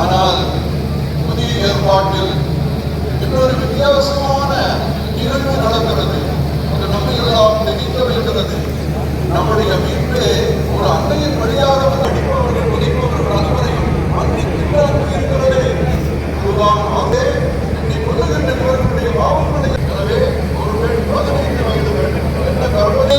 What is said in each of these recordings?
ஆனால் புதிய ஏற்பாட்டில் இன்னொரு வித்தியாசமான நிகழ்வு நடக்கிறது. அது நம்மை எல்லாம் திணிக்க வைக்கிறது. நம்முடைய மீட்பு ஒரு அன்னையின் வழியாக வந்து அடிப்பவர்கள் உதைப்பவர்கள் அனைவரையும் மன்னிக்கின்ற அன்பு இருக்கிறது. அதுதான் அதே நீ கொள்ளுகின்ற இவர்களுடைய பாவங்களை. எனவே ஒரு பெண் 15 வயது வேண்டும் என்ன கற்பனை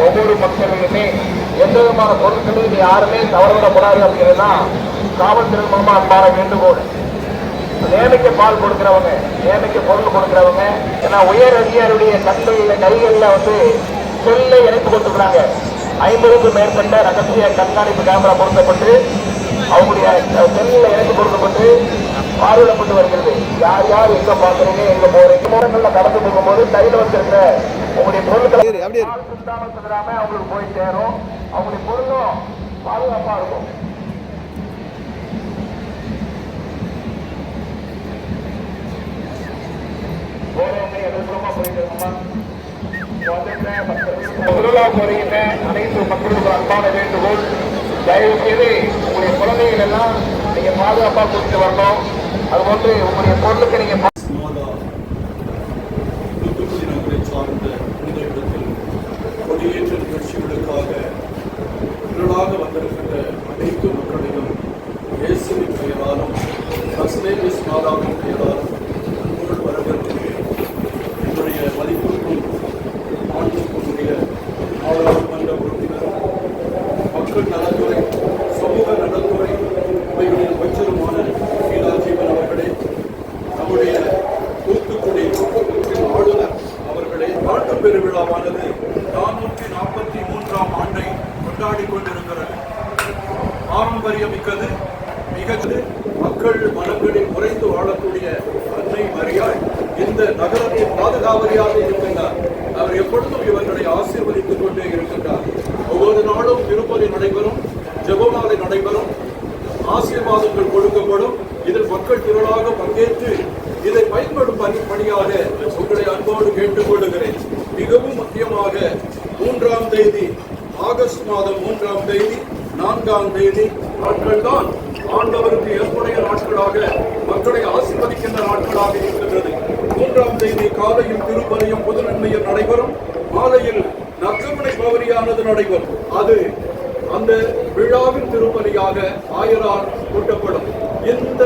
ஒவ்வொரு மக்களுமே எந்த விதமான பொருட்களையும் யாருமே தவறவிடக்கூடாது அப்படிங்கிறதுனா காவல்துறை மூலமா அன்பான வேண்டுகோள். நேமைக்கு பால் கொடுக்கிறவங்க, நேமைக்கு பொருள் கொடுக்கிறவங்க, ஏன்னா உயர் அதிகாரியுடைய கைகளில் வந்து செல்லை இணைத்து கொடுத்துருக்காங்க. 50க்கும் மேற்பட்ட ரகசிய கண்காணிப்பு கேமரா பொருத்தப்பட்டு அவங்களுடைய செல்லில் இணைத்து கொடுக்கப்பட்டு பார்வையிடப்பட்டு வருகிறது. யார் யார் எங்க பாக்குறீங்க, எங்க போறீங்க, இடங்கள்ல கடந்து போகும்போது கையில் வச்சிருக்கிற உங்களுடைய பொருட்களை அவங்களுக்கு போய் சேரும். அவங்களுடைய பொருளும் பாதுகாப்பா இருக்கும். சுற்றுலா போறீங்க அனைத்து மக்களுக்கு அன்பான வேண்டுகோள், தயவு செய்து உங்களுடைய குழந்தைகள் எல்லாம் நீங்க பாதுகாப்பா கூட்டிட்டு வரணும். அதுபோன்று உங்களுடைய பொருளுக்கு நீங்க சார்ந்த இந்த இடத்தில் கொடியேற்ற நிகழ்ச்சிகளுக்காக திரளாக வந்திருக்கின்ற அனைத்து மக்களையும் இயேசுவின் பெயராலும் பசுமேலிஸ் மாதாவின் பெயராலும் அன்போடு வரவேற்கிறேன். என்னுடைய மதிப்புக்கும் ஆண்டுக்குரிய நாடாளுமன்ற உறுப்பினர், மக்கள் நலத்துறை, சமூக நலத்துறை இவைகளின் அமைச்சருமான சீலாஜீவன் அவர்களே, நம்முடைய தூத்துக்குடி ஆளுநர் அவர்களே, ஆண்டு பெருவிழாவானது 443ஆம் ஆண்டை கொண்டாடி கொண்டிருக்கிறது. பாரம்பரியமிக்கது, மிகது மக்கள் மனங்களில் உறைந்து வாழக்கூடிய அன்னை மரியாள் இந்த நகரத்தின் பாதுகாவலியாக இருக்கின்றார். அவர் எப்பொழுதும் இவர்களை ஆசீர்வதித்துக் கொண்டே இருக்கின்றார். ஒவ்வொரு நாளும் திருப்பலி நடைபெறும், ஜெபமாலை நடைபெறும், ஆசீர்வாதங்கள் கொடுக்கப்படும். இதில் மக்கள் திரளாக பங்கேற்று இதை பயன்படும் பணியாக உங்களை அன்போடு கேட்டுக்கொள்கிறேன். மிகவும் முக்கியமாக 3ஆம் தேதி, ஆகஸ்ட் மாதம் 3ஆம் தேதி, 4ஆம் தேதி நாட்கள் தான் ஆண்டவருக்கு ஏற்புடைய நாட்களாக, மக்களை ஆசீர்வதிக்கின்ற நாட்களாக இருக்கின்றது. 3ஆம் தேதி காலையில் திருப்பலியும் புதுநன்மையும் நடைபெறும், மாலையில் நற்கருணை பவனியானது நடைபெறும். அது அந்த விழாவின் திருப்பலியாக ஆயரால் கூட்டப்படும். இந்த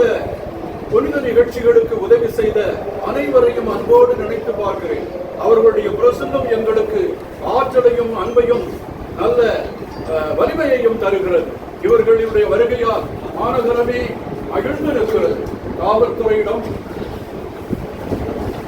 புனித நிகழ்ச்சிகளுக்கு உதவி செய்த அனைவரையும் அன்போடு நினைத்து பார்க்கிறேன். அவர்களுடைய பிரசன்னம் எங்களுக்கு ஆற்றலையும் அன்பையும் நல்ல வலிமையையும் தருகிறது. இவர்களுடைய வருகையால் மாநகரமே மகிழ்ந்து நிற்கிறது. காவல்துறையிடம்,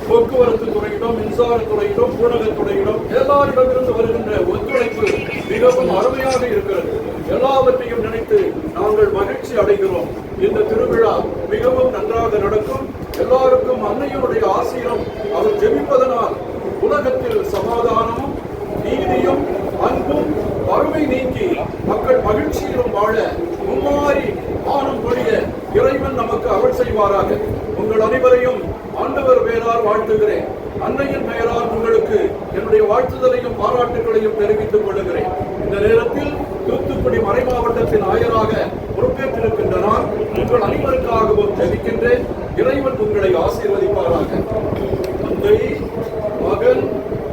போக்குவரத்து துறையிடம், மின்சாரத்துறையிடம், ஊடகத்துறையிடம் எல்லாரிடமிருந்து வருகின்ற ஒத்துழைப்பு மிகவும் அருமையாக இருக்கிறது. எல்லாவற்றையும் நினைத்து நாங்கள் மகிழ்ச்சி அடைகிறோம். இந்த திருவிழா மிகவும் நன்றாக நடக்கும். எல்லாருக்கும் அன்னையுடைய ஆசீரம் அவர் ஜெபிப்பதனால் உலகத்தில் சமாதானமும் நீதியும் அன்பும் வறுமை நீக்கி மக்கள் மகிழ்ச்சியிலும் வாழ மும்மாறி ஆணும் பொழிய இறைவன் நமக்கு அருள் செய்வாராக. உங்கள் அனைவரையும் ஆண்டவர் பெயரால் வாழ்த்துகிறேன். அன்னையின் பெயரால் உங்களுக்கு என்னுடைய வாழ்த்துதலையும் பாராட்டுகளையும் தெரிவித்துக் கொள்ளுகிறேன். இந்த நேரத்தில் தூத்துக்குடி மறைமாவட்டத்தின் ஆயராக பொறுப்பேற்றிருக்கின்ற நான் உங்கள் அனைவருக்காகவும் ஜெபிக்கின்றேன். இறைவன் உங்களை ஆசீர்வதிப்பாராக. தந்தை, மகன்,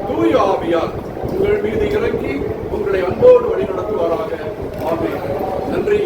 தூய ஆவியார் உங்கள் மீது இறங்கி உங்களை அன்போடு வழிநடத்துவாராக. ஆமென். நன்றி.